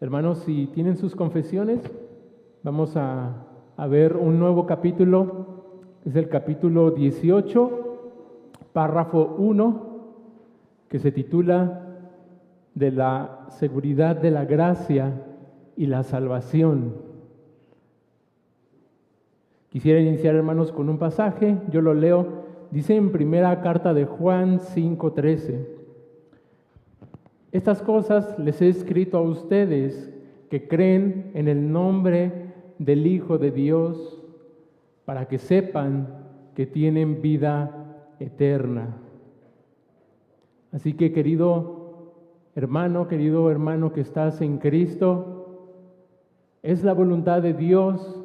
Hermanos, si tienen sus confesiones, vamos a ver un nuevo capítulo. Es el capítulo 18, párrafo 1, que se titula de la seguridad de la gracia y la salvación. Quisiera iniciar, hermanos, con un pasaje. Yo lo leo. Dice en primera carta de Juan 5:13: Estas cosas les he escrito a ustedes que creen en el nombre del Hijo de Dios, para que sepan que tienen vida eterna. Así que, querido hermano que estás en Cristo, es la voluntad de Dios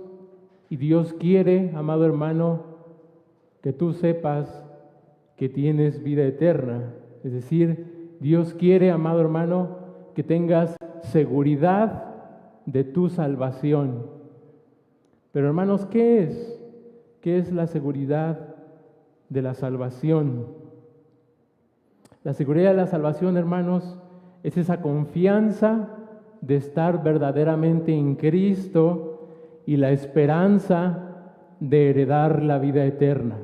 y Dios quiere, amado hermano, que tú sepas que tienes vida eterna. Es decir, Dios quiere, amado hermano, que tengas seguridad de tu salvación. Pero, hermanos, ¿qué es? ¿Qué es la seguridad de la salvación? La seguridad de la salvación, hermanos, es esa confianza de estar verdaderamente en Cristo y la esperanza de heredar la vida eterna.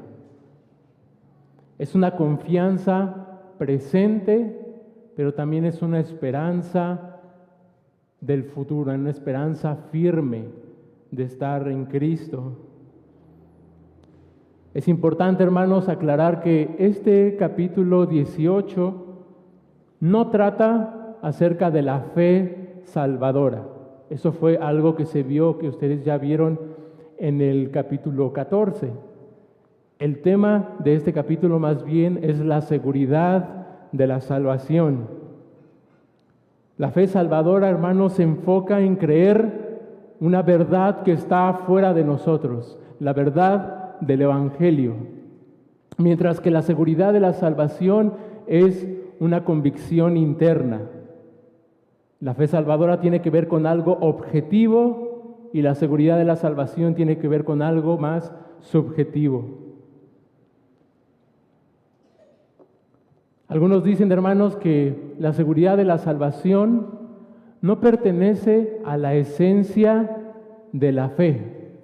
Es una confianza presente, pero también es una esperanza del futuro, una esperanza firme de estar en Cristo. Es importante, hermanos, aclarar que este capítulo 18 no trata acerca de la fe salvadora. Eso fue algo que se vio, que ustedes ya vieron en el capítulo 14. El tema de este capítulo más bien es la seguridad de la salvación. La fe salvadora, hermanos, se enfoca en creer una verdad que está fuera de nosotros, la verdad del Evangelio, mientras que la seguridad de la salvación es una convicción interna. La fe salvadora tiene que ver con algo objetivo y la seguridad de la salvación tiene que ver con algo más subjetivo. Algunos dicen, hermanos, que la seguridad de la salvación no pertenece a la esencia de la fe,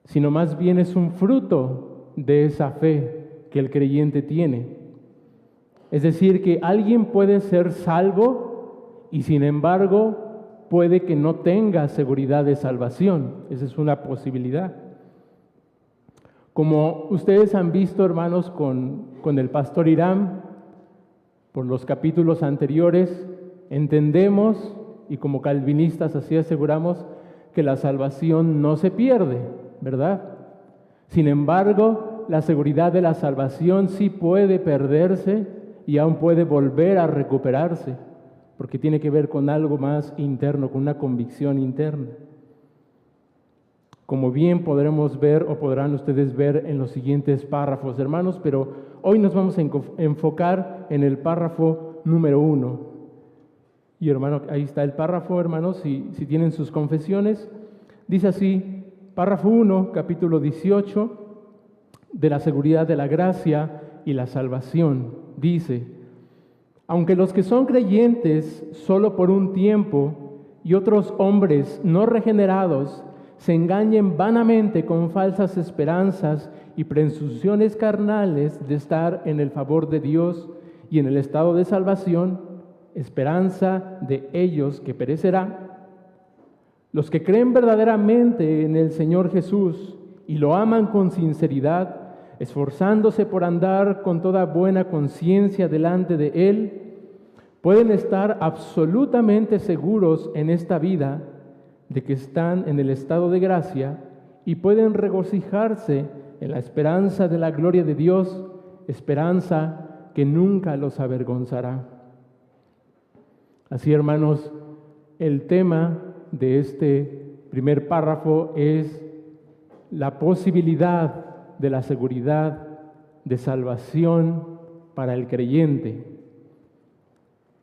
sino más bien es un fruto de esa fe que el creyente tiene. Es decir, que alguien puede ser salvo y sin embargo puede que no tenga seguridad de salvación. Esa es una posibilidad. Como ustedes han visto, hermanos, con el pastor Irán, por los capítulos anteriores, entendemos, y como calvinistas así aseguramos, que la salvación no se pierde, ¿verdad? Sin embargo, la seguridad de la salvación sí puede perderse y aún puede volver a recuperarse, porque tiene que ver con algo más interno, con una convicción interna. Como bien podremos ver o podrán ustedes ver en los siguientes párrafos, hermanos, pero hoy nos vamos a enfocar en el párrafo número 1. Y hermano, ahí está el párrafo, hermanos, si tienen sus confesiones. Dice así, párrafo 1, capítulo 18, de la seguridad de la gracia y la salvación. Dice: aunque los que son creyentes solo por un tiempo y otros hombres no regenerados se engañen vanamente con falsas esperanzas y presunciones carnales de estar en el favor de Dios y en el estado de salvación, esperanza de ellos que perecerá, los que creen verdaderamente en el Señor Jesús y lo aman con sinceridad, esforzándose por andar con toda buena conciencia delante de Él, pueden estar absolutamente seguros en esta vida de que están en el estado de gracia y pueden regocijarse en la esperanza de la gloria de Dios, esperanza que nunca los avergonzará. Así, hermanos, el tema de este primer párrafo es la posibilidad de la seguridad de salvación para el creyente.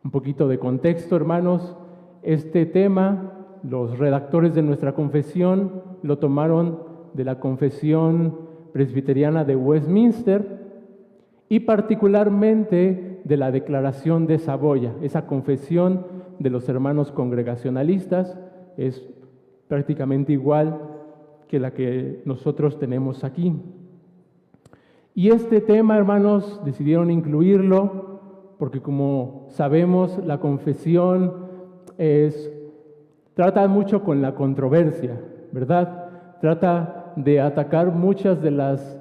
Un poquito de contexto, hermanos. Este tema, los redactores de nuestra confesión lo tomaron de la Confesión Presbiteriana de Westminster y particularmente de la Declaración de Saboya, esa confesión de los hermanos congregacionalistas es prácticamente igual que la que nosotros tenemos aquí. Y este tema, hermanos, decidieron incluirlo porque, como sabemos, la confesión trata mucho con la controversia, ¿verdad? Trata de atacar muchas de las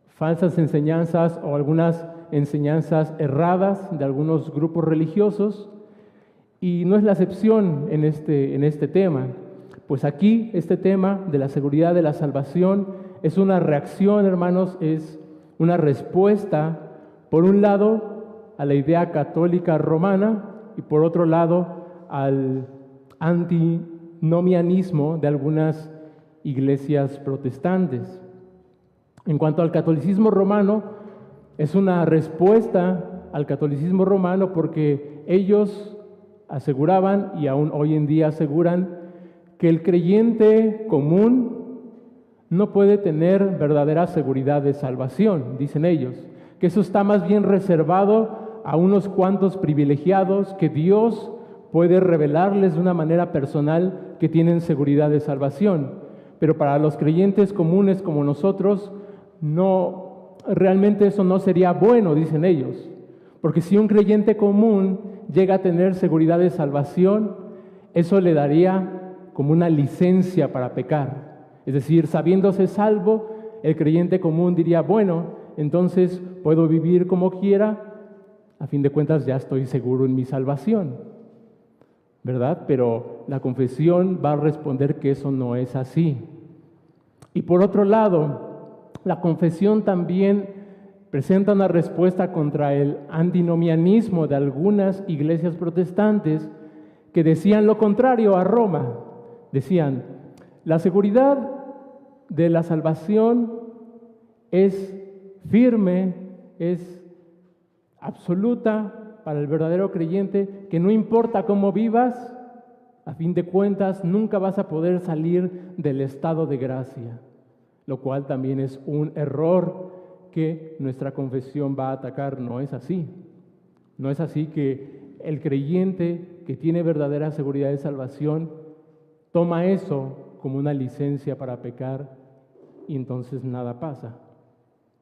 falsas enseñanzas o algunas enseñanzas erradas de algunos grupos religiosos, y no es la excepción en este tema. Pues aquí este tema de la seguridad de la salvación es una reacción, hermanos, es una respuesta, por un lado, a la idea católica romana y por otro lado al antinomianismo de algunas iglesias protestantes. En cuanto al catolicismo romano, es una respuesta al catolicismo romano porque ellos aseguraban, y aún hoy en día aseguran, que el creyente común no puede tener verdadera seguridad de salvación, dicen ellos, que eso está más bien reservado a unos cuantos privilegiados que Dios puede revelarles de una manera personal que tienen seguridad de salvación. Pero para los creyentes comunes como nosotros, no, realmente eso no sería bueno, dicen ellos, porque si un creyente común llega a tener seguridad de salvación, eso le daría como una licencia para pecar. Es decir, sabiéndose salvo, el creyente común diría, bueno, entonces puedo vivir como quiera, a fin de cuentas ya estoy seguro en mi salvación, ¿verdad? Pero la confesión va a responder que eso no es así. Y por otro lado, la confesión también presenta una respuesta contra el antinomianismo de algunas iglesias protestantes que decían lo contrario a Roma. Decían, la seguridad de la salvación es firme, es absoluta para el verdadero creyente, que no importa cómo vivas, a fin de cuentas nunca vas a poder salir del estado de gracia, lo cual también es un error que nuestra confesión va a atacar. No es así. No es así que el creyente que tiene verdadera seguridad de salvación toma eso como una licencia para pecar y entonces nada pasa.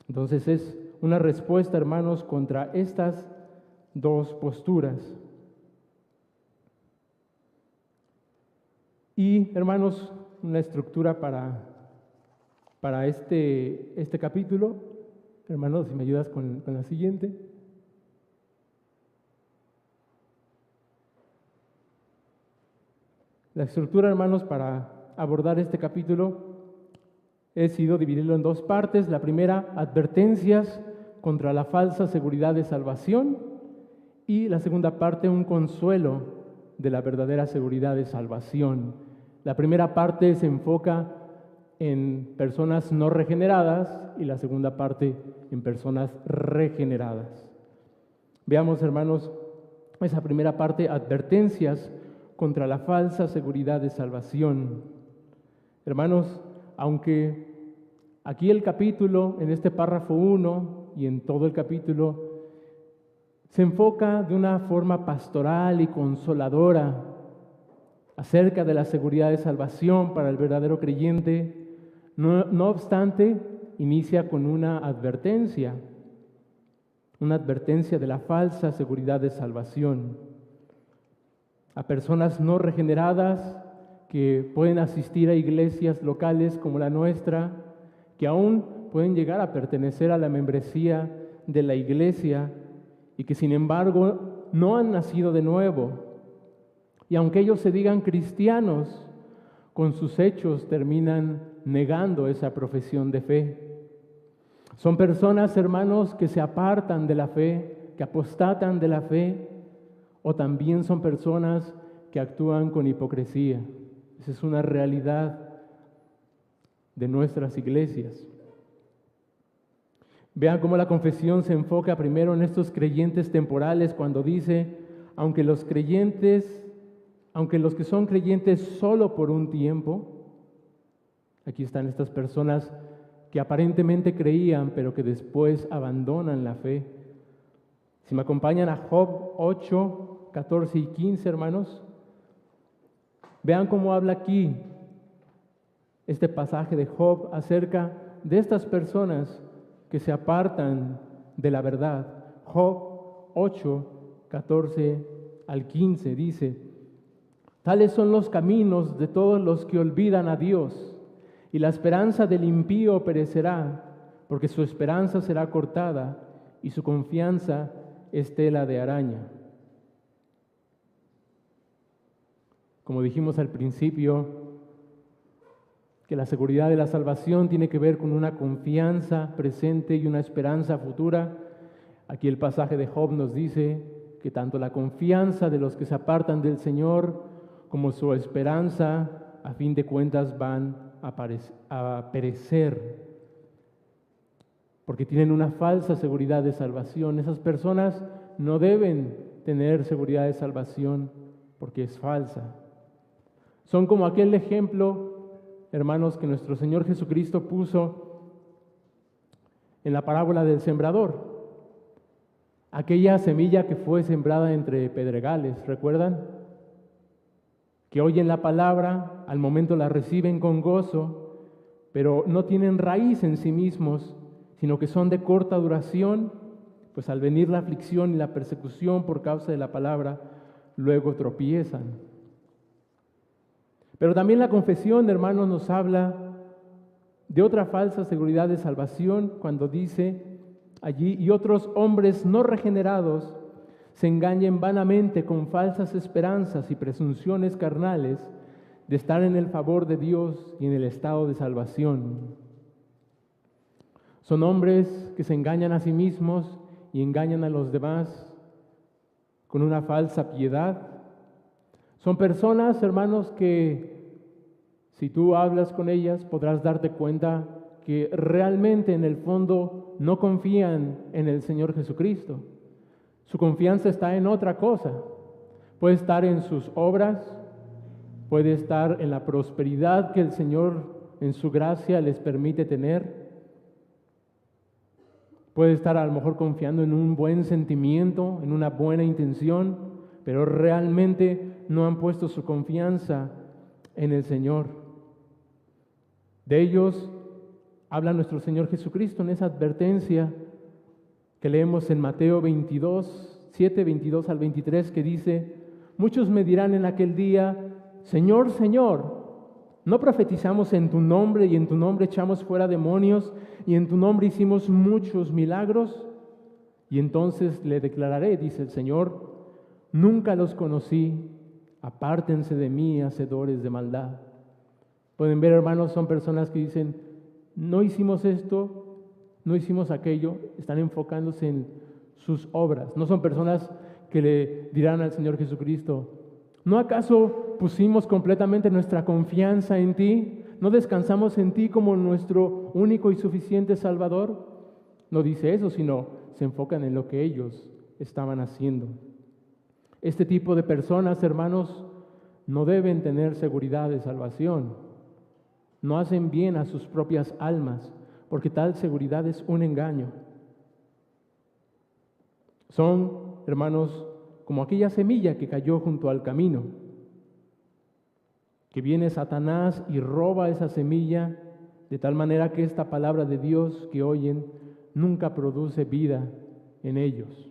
Entonces es una respuesta, hermanos, contra estas dos posturas. Y, hermanos, una estructura para este capítulo. Hermanos, si me ayudas con la siguiente. La estructura, hermanos, para abordar este capítulo he sido dividirlo en dos partes. La primera, advertencias contra la falsa seguridad de salvación, y la segunda parte, un consuelo de la verdadera seguridad de salvación. La primera parte se enfoca en personas no regeneradas y la segunda parte en personas regeneradas. Veamos, hermanos, esa primera parte, advertencias contra la falsa seguridad de salvación. Hermanos, aunque aquí el capítulo, en este párrafo 1 y en todo el capítulo, se enfoca de una forma pastoral y consoladora acerca de la seguridad de salvación para el verdadero creyente, no obstante, inicia con una advertencia de la falsa seguridad de salvación. A personas no regeneradas que pueden asistir a iglesias locales como la nuestra, que aún pueden llegar a pertenecer a la membresía de la iglesia y que sin embargo no han nacido de nuevo. Y aunque ellos se digan cristianos, con sus hechos terminan negando esa profesión de fe. Son personas, hermanos, que se apartan de la fe, que apostatan de la fe, o también son personas que actúan con hipocresía. Esa es una realidad de nuestras iglesias. Vean cómo la confesión se enfoca primero en estos creyentes temporales cuando dice, aunque los que son creyentes solo por un tiempo, aquí están estas personas que aparentemente creían, pero que después abandonan la fe. Si me acompañan a Job 8, 14 y 15, hermanos. Vean cómo habla aquí este pasaje de Job acerca de estas personas que se apartan de la verdad. Job 8, 14 al 15 dice: tales son los caminos de todos los que olvidan a Dios, y la esperanza del impío perecerá, porque su esperanza será cortada y su confianza es tela de araña. Como dijimos al principio, que la seguridad de la salvación tiene que ver con una confianza presente y una esperanza futura. Aquí el pasaje de Job nos dice que tanto la confianza de los que se apartan del Señor como su esperanza, a fin de cuentas, van a perecer, porque tienen una falsa seguridad de salvación. Esas personas no deben tener seguridad de salvación porque es falsa. Son como aquel ejemplo, hermanos, que nuestro Señor Jesucristo puso en la parábola del sembrador. Aquella semilla que fue sembrada entre pedregales, ¿recuerdan? Que oyen la palabra, al momento la reciben con gozo, pero no tienen raíz en sí mismos, sino que son de corta duración, pues al venir la aflicción y la persecución por causa de la palabra, luego tropiezan. Pero también la confesión, hermanos, nos habla de otra falsa seguridad de salvación cuando dice allí: y otros hombres no regenerados se engañen vanamente con falsas esperanzas y presunciones carnales de estar en el favor de Dios y en el estado de salvación. Son hombres que se engañan a sí mismos y engañan a los demás con una falsa piedad. Son personas, hermanos, que si tú hablas con ellas podrás darte cuenta que realmente en el fondo no confían en el Señor Jesucristo. Su confianza está en otra cosa. Puede estar en sus obras, puede estar en la prosperidad que el Señor en su gracia les permite tener. Puede estar a lo mejor confiando en un buen sentimiento, en una buena intención, pero realmente no han puesto su confianza en el Señor. De ellos habla nuestro Señor Jesucristo en esa advertencia que leemos en Mateo 22, 7, 22 al 23, que dice: muchos me dirán en aquel día: Señor, Señor, ¿no profetizamos en tu nombre y en tu nombre echamos fuera demonios y en tu nombre hicimos muchos milagros? Y entonces le declararé, dice el Señor: nunca los conocí, apártense de mí, hacedores de maldad. Pueden ver, hermanos, son personas que dicen: no hicimos esto, no hicimos aquello, están enfocándose en sus obras. No son personas que le dirán al Señor Jesucristo: ¿no acaso pusimos completamente nuestra confianza en ti? ¿No descansamos en ti como nuestro único y suficiente Salvador? No dice eso, sino se enfocan en lo que ellos estaban haciendo. Este tipo de personas, hermanos, no deben tener seguridad de salvación. No hacen bien a sus propias almas, porque tal seguridad es un engaño. Son, hermanos, como aquella semilla que cayó junto al camino, que viene Satanás y roba esa semilla, de tal manera que esta palabra de Dios que oyen nunca produce vida en ellos.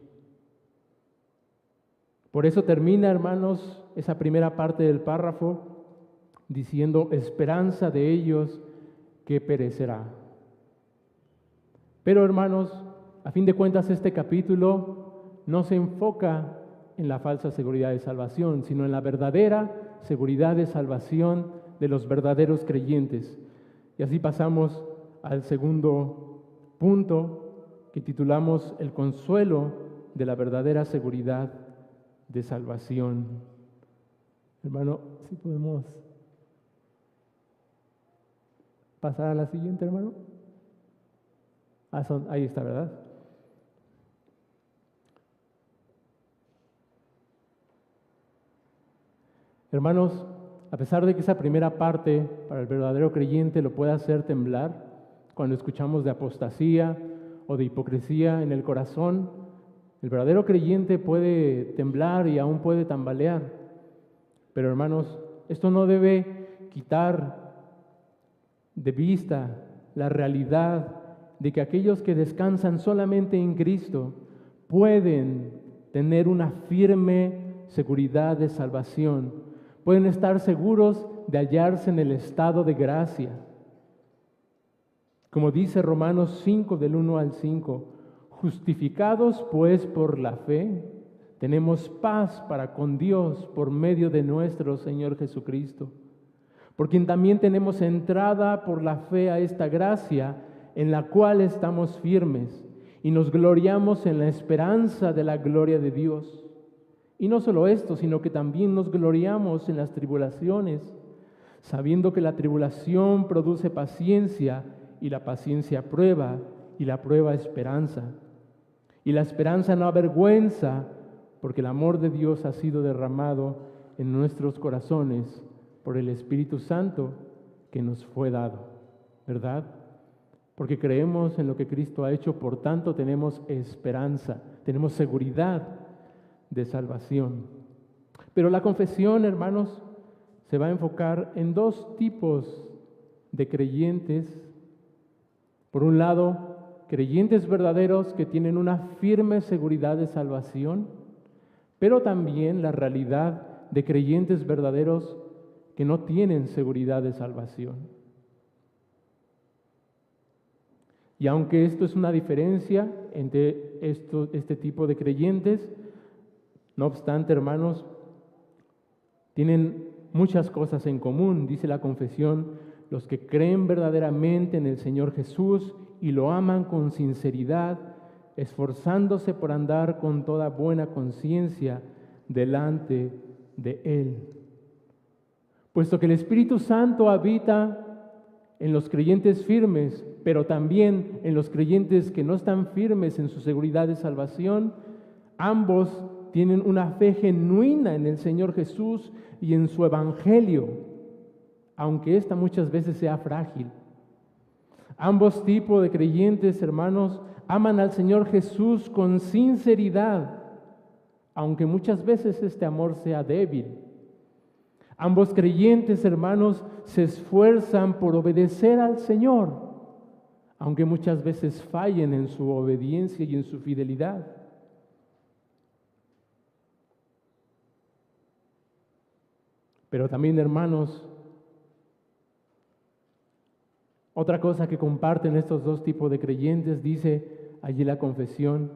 Por eso termina, hermanos, esa primera parte del párrafo diciendo: esperanza de ellos que perecerá. Pero, hermanos, a fin de cuentas este capítulo no se enfoca en la falsa seguridad de salvación, sino en la verdadera seguridad de salvación de los verdaderos creyentes. Y así pasamos al segundo punto que titulamos: el consuelo de la verdadera seguridad de salvación. Hermano, si podemos pasar a la siguiente, hermano. Ahí está, ¿verdad? Hermanos, a pesar de que esa primera parte para el verdadero creyente lo puede hacer temblar cuando escuchamos de apostasía o de hipocresía en el corazón, El verdadero creyente puede temblar y aún puede tambalear. Pero hermanos, esto no debe quitar de vista la realidad de que aquellos que descansan solamente en Cristo pueden tener una firme seguridad de salvación. Pueden estar seguros de hallarse en el estado de gracia. Como dice Romanos 5, del 1 al 5, justificados pues por la fe, tenemos paz para con Dios por medio de nuestro Señor Jesucristo, por quien también tenemos entrada por la fe a esta gracia en la cual estamos firmes y nos gloriamos en la esperanza de la gloria de Dios. Y no solo esto, sino que también nos gloriamos en las tribulaciones, sabiendo que la tribulación produce paciencia y la paciencia prueba y la prueba esperanza. Y la esperanza no avergüenza, porque el amor de Dios ha sido derramado en nuestros corazones por el Espíritu Santo que nos fue dado, ¿verdad? Porque creemos en lo que Cristo ha hecho, por tanto tenemos esperanza, tenemos seguridad de salvación. Pero la confesión, hermanos, se va a enfocar en dos tipos de creyentes. Por un lado, creyentes verdaderos que tienen una firme seguridad de salvación, pero también la realidad de creyentes verdaderos que no tienen seguridad de salvación. Y aunque esto es una diferencia entre este tipo de creyentes, no obstante, hermanos, tienen muchas cosas en común. Dice la confesión: los que creen verdaderamente en el Señor Jesús y lo aman con sinceridad, esforzándose por andar con toda buena conciencia delante de Él. Puesto que el Espíritu Santo habita en los creyentes firmes, pero también en los creyentes que no están firmes en su seguridad de salvación, ambos tienen una fe genuina en el Señor Jesús y en su Evangelio, aunque ésta muchas veces sea frágil. Ambos tipos de creyentes, hermanos, aman al Señor Jesús con sinceridad, aunque muchas veces este amor sea débil. Ambos creyentes, hermanos, se esfuerzan por obedecer al Señor, aunque muchas veces fallen en su obediencia y en su fidelidad. Pero también, hermanos, otra cosa que comparten estos dos tipos de creyentes, dice allí la confesión,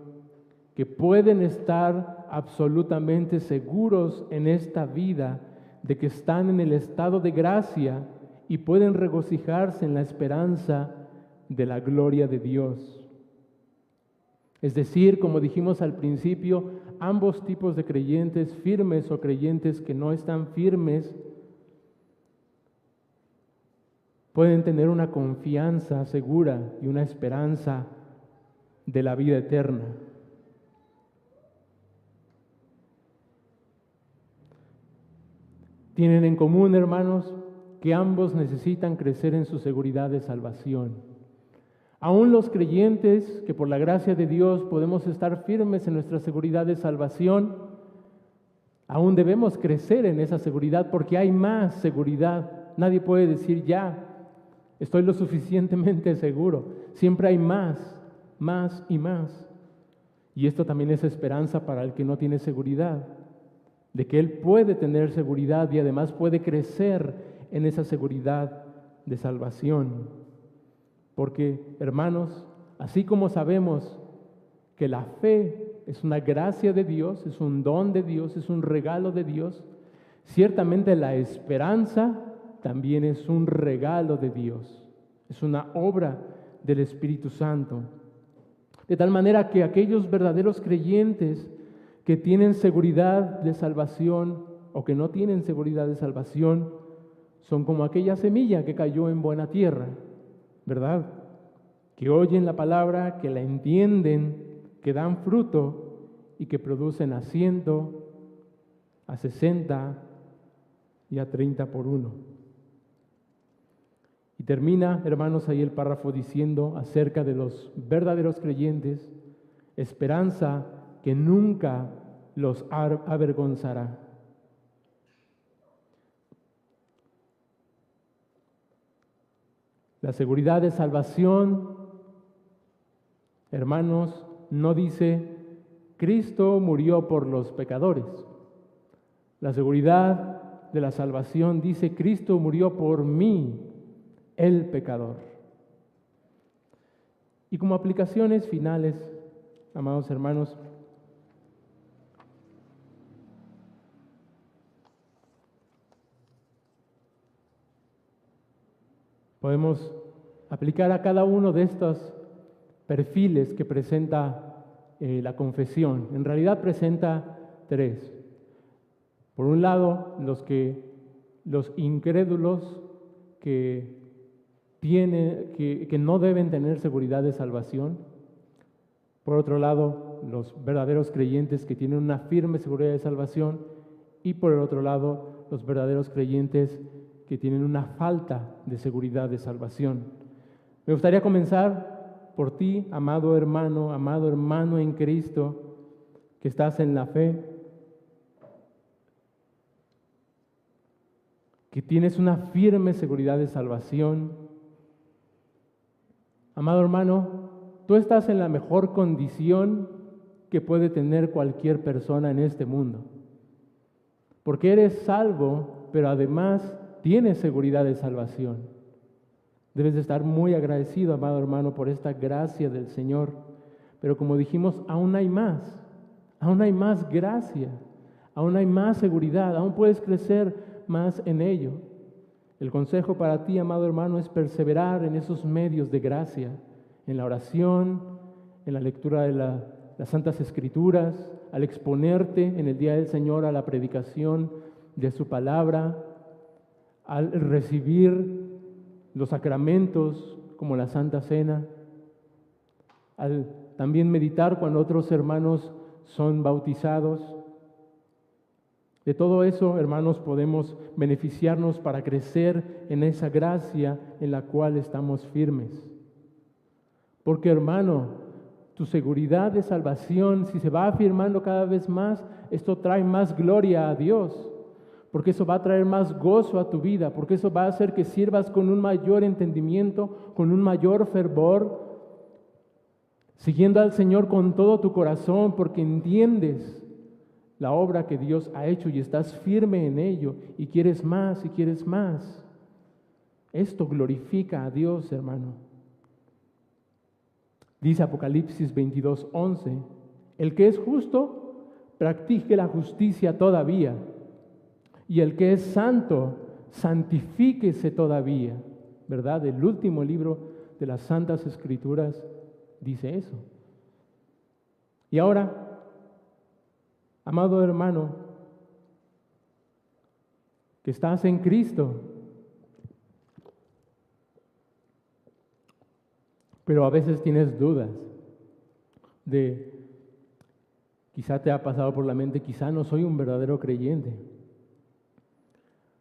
que pueden estar absolutamente seguros en esta vida de que están en el estado de gracia y pueden regocijarse en la esperanza de la gloria de Dios. Es decir, como dijimos al principio, ambos tipos de creyentes, firmes o creyentes que no están firmes, pueden tener una confianza segura y una esperanza de la vida eterna. Tienen en común, hermanos, que ambos necesitan crecer en su seguridad de salvación. Aún los creyentes que por la gracia de Dios podemos estar firmes en nuestra seguridad de salvación, aún debemos crecer en esa seguridad porque hay más seguridad. Nadie puede decir ya, estoy lo suficientemente seguro. Siempre hay más y más. Y esto también es esperanza para el que no tiene seguridad, de que él puede tener seguridad y además puede crecer en esa seguridad de salvación. Porque, hermanos, así como sabemos que la fe es una gracia de Dios, es un don de Dios, es un regalo de Dios, ciertamente la esperanza también es un regalo de Dios, es una obra del Espíritu Santo. De tal manera que aquellos verdaderos creyentes que tienen seguridad de salvación o que no tienen seguridad de salvación son como aquella semilla que cayó en buena tierra, ¿verdad? Que oyen la palabra, que la entienden, que dan fruto y que producen a 100, a 60 y a 30 por uno. Y termina, hermanos, ahí el párrafo diciendo acerca de los verdaderos creyentes, esperanza que nunca los avergonzará. La seguridad de salvación, hermanos, no dice Cristo murió por los pecadores. La seguridad de la salvación dice Cristo murió por mí, el pecador. Y como aplicaciones finales, amados hermanos, podemos aplicar a cada uno de estos perfiles que presenta la confesión. En realidad presenta tres. Por un lado, los incrédulos que no deben tener seguridad de salvación. Por otro lado, los verdaderos creyentes que tienen una firme seguridad de salvación. Y por el otro lado, los verdaderos creyentes que tienen una falta de seguridad de salvación. Me gustaría comenzar por ti, amado hermano en Cristo, que estás en la fe, que tienes una firme seguridad de salvación. Amado hermano, tú estás en la mejor condición que puede tener cualquier persona en este mundo, porque eres salvo, pero además tienes seguridad de salvación. Debes de estar muy agradecido, amado hermano, por esta gracia del Señor. Pero como dijimos, aún hay más gracia, aún hay más seguridad, aún puedes crecer más en ello. El consejo para ti, amado hermano, es perseverar en esos medios de gracia, en la oración, en la lectura de las Santas Escrituras, al exponerte en el día del Señor a la predicación de su palabra, al recibir los sacramentos como la Santa Cena, al también meditar cuando otros hermanos son bautizados. De todo eso, hermanos, podemos beneficiarnos para crecer en esa gracia en la cual estamos firmes. Porque, hermano, tu seguridad de salvación, si se va afirmando cada vez más, esto trae más gloria a Dios. Porque eso va a traer más gozo a tu vida, porque eso va a hacer que sirvas con un mayor entendimiento, con un mayor fervor, siguiendo al Señor con todo tu corazón, porque entiendes la obra que Dios ha hecho y estás firme en ello y quieres más y quieres más. Esto glorifica a Dios, hermano. Dice Apocalipsis 22:11, el que es justo, practique la justicia todavía. Y el que es santo, santifíquese todavía, ¿verdad? El último libro de las Santas Escrituras dice eso. Y ahora, amado hermano, que estás en Cristo, pero a veces tienes dudas de, quizá te ha pasado por la mente, quizá no soy un verdadero creyente.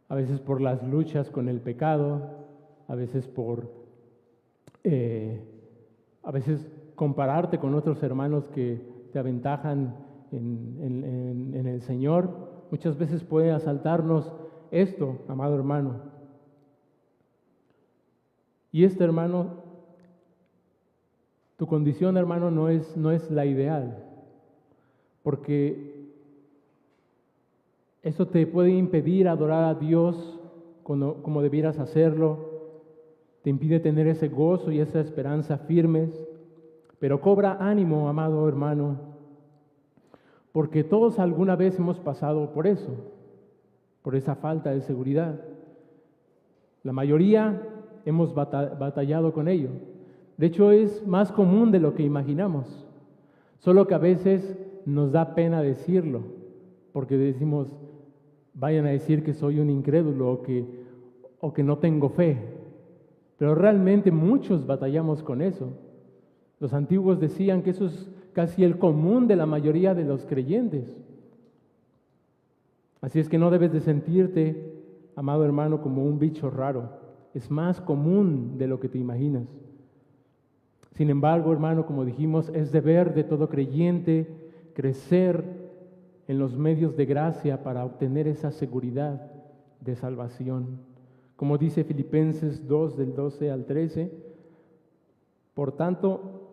A veces por las luchas con el pecado, a veces a veces compararte con otros hermanos que te aventajan en el Señor. Muchas veces puede asaltarnos esto, amado hermano. Y hermano, tu condición, hermano, no es la ideal, porque eso te puede impedir adorar a Dios como debieras hacerlo, te impide tener ese gozo y esa esperanza firmes, pero cobra ánimo, amado hermano, porque todos alguna vez hemos pasado por eso, por esa falta de seguridad. La mayoría hemos batallado con ello. De hecho, es más común de lo que imaginamos, solo que a veces nos da pena decirlo, porque decimos, vayan a decir que soy un incrédulo o que no tengo fe. Pero realmente muchos batallamos con eso. Los antiguos decían que eso es casi el común de la mayoría de los creyentes. Así es que no debes de sentirte, amado hermano, como un bicho raro. Es más común de lo que te imaginas. Sin embargo, hermano, como dijimos, es deber de todo creyente crecer en los medios de gracia para obtener esa seguridad de salvación. Como dice Filipenses 2, del 12 al 13, por tanto,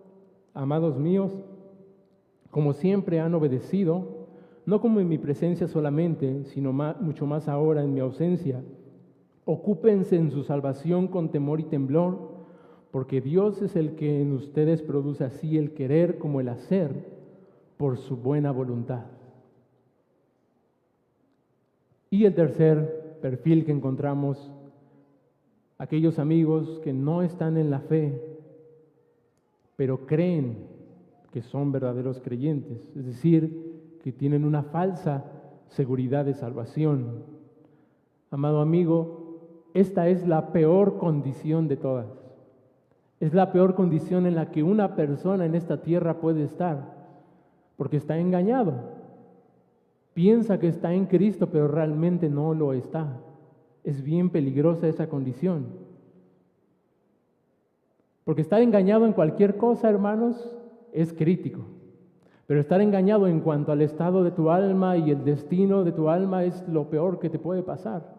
amados míos, como siempre han obedecido, no como en mi presencia solamente, sino mucho más ahora en mi ausencia, ocúpense en su salvación con temor y temblor, porque Dios es el que en ustedes produce así el querer como el hacer por su buena voluntad. Y el tercer perfil que encontramos, aquellos amigos que no están en la fe, pero creen que son verdaderos creyentes, es decir, que tienen una falsa seguridad de salvación. Amado amigo, esta es la peor condición de todas. Es la peor condición en la que una persona en esta tierra puede estar, porque está engañado. Piensa que está en Cristo, pero realmente no lo está. Es bien peligrosa esa condición. Porque estar engañado en cualquier cosa, hermanos, es crítico. Pero estar engañado en cuanto al estado de tu alma y el destino de tu alma es lo peor que te puede pasar.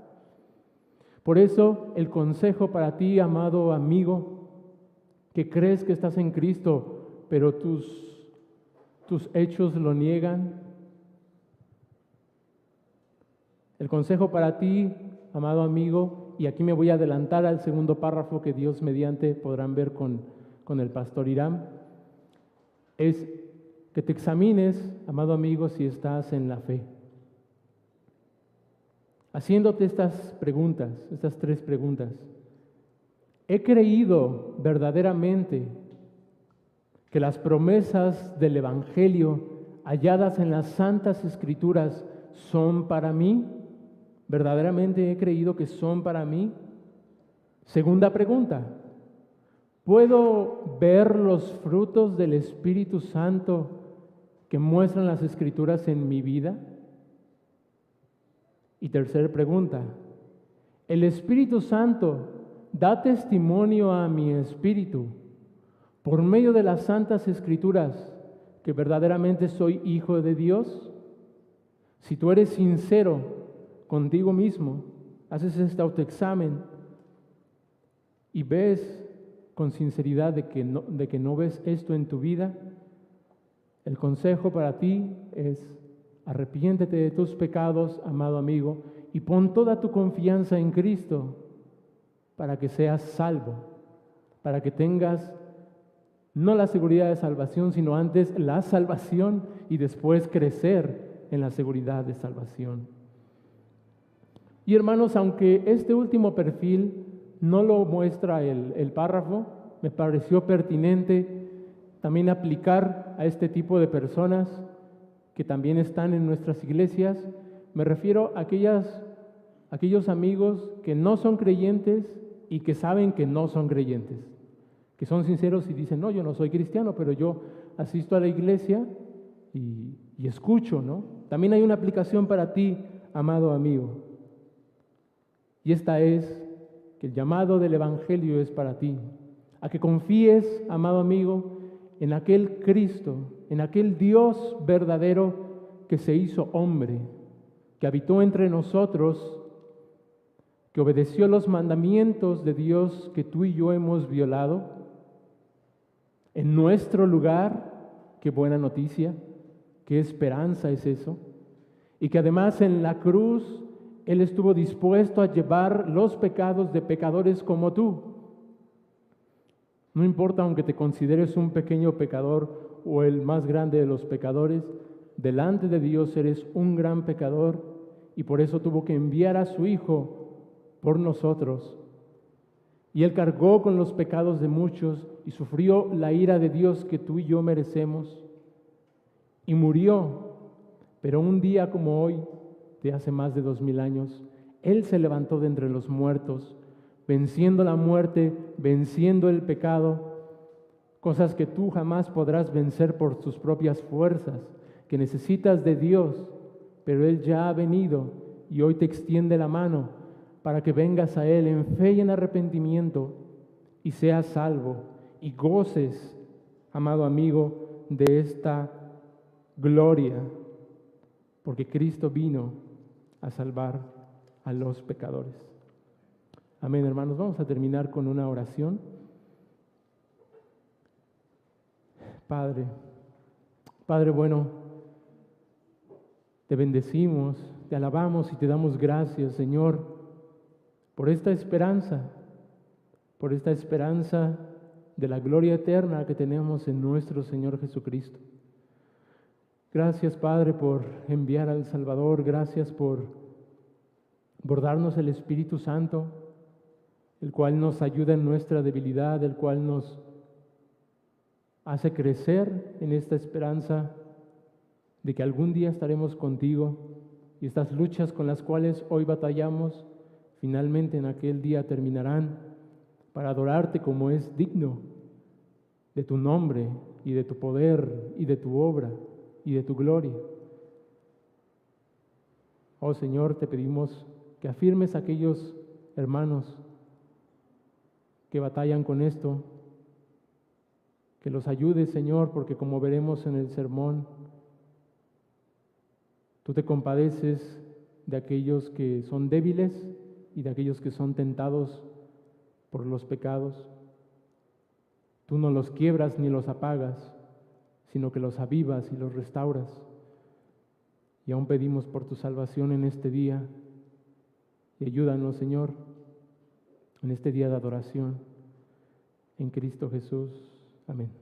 Por eso, el consejo para ti, amado amigo, que crees que estás en Cristo, pero tus hechos lo niegan. El consejo para ti, amado amigo, y aquí me voy a adelantar al segundo párrafo que Dios mediante podrán ver con el pastor Irán, es que te examines, amado amigo, si estás en la fe. Haciéndote estas preguntas, estas tres preguntas. ¿He creído verdaderamente que las promesas del Evangelio halladas en las Santas Escrituras son para mí? ¿Verdaderamente he creído que son para mí? Segunda pregunta. ¿Puedo ver los frutos del Espíritu Santo que muestran las Escrituras en mi vida? Y tercera pregunta. ¿El Espíritu Santo da testimonio a mi espíritu por medio de las Santas Escrituras que verdaderamente soy hijo de Dios? Si tú eres sincero contigo mismo, haces este autoexamen y ves con sinceridad de que no ves esto en tu vida, el consejo para ti es: arrepiéntete de tus pecados, amado amigo, y pon toda tu confianza en Cristo para que seas salvo, para que tengas no la seguridad de salvación, sino antes la salvación y después crecer en la seguridad de salvación. Y hermanos, aunque este último perfil no lo muestra el párrafo, me pareció pertinente también aplicar a este tipo de personas que también están en nuestras iglesias. Me refiero a aquellos amigos que no son creyentes y que saben que no son creyentes, que son sinceros y dicen: no, yo no soy cristiano, pero yo asisto a la iglesia y escucho, ¿no? También hay una aplicación para ti, amado amigo. Y esta es que el llamado del Evangelio es para ti, a que confíes, amado amigo, en aquel Cristo, en aquel Dios verdadero que se hizo hombre, que habitó entre nosotros, que obedeció los mandamientos de Dios que tú y yo hemos violado, en nuestro lugar. Qué buena noticia, qué esperanza es eso. Y que además en la cruz Él estuvo dispuesto a llevar los pecados de pecadores como tú. No importa aunque te consideres un pequeño pecador o el más grande de los pecadores, delante de Dios eres un gran pecador y por eso tuvo que enviar a su Hijo por nosotros. Y Él cargó con los pecados de muchos y sufrió la ira de Dios que tú y yo merecemos. Y murió, pero un día como hoy, de hace más de 2000 años, Él se levantó de entre los muertos, venciendo la muerte, venciendo el pecado, cosas que tú jamás podrás vencer por tus propias fuerzas, que necesitas de Dios, pero Él ya ha venido y hoy te extiende la mano para que vengas a Él en fe y en arrepentimiento y seas salvo y goces, amado amigo, de esta gloria, porque Cristo vino a salvar a los pecadores. Amén, hermanos. Vamos a terminar con una oración. Padre bueno, te bendecimos, te alabamos y te damos gracias, Señor, por esta esperanza de la gloria eterna que tenemos en nuestro Señor Jesucristo. Gracias, Padre, por enviar al Salvador. Gracias por darnos el Espíritu Santo, el cual nos ayuda en nuestra debilidad, el cual nos hace crecer en esta esperanza de que algún día estaremos contigo y estas luchas con las cuales hoy batallamos, finalmente en aquel día terminarán para adorarte como es digno de tu nombre y de tu poder y de tu obra y de tu gloria. Oh Señor, te pedimos que afirmes a aquellos hermanos que batallan con esto, que los ayudes, Señor, porque como veremos en el sermón, tú te compadeces de aquellos que son débiles y de aquellos que son tentados por los pecados. Tú no los quiebras ni los apagas, sino que los avivas y los restauras. Y aún pedimos por tu salvación en este día. Y ayúdanos, Señor, en este día de adoración. En Cristo Jesús. Amén.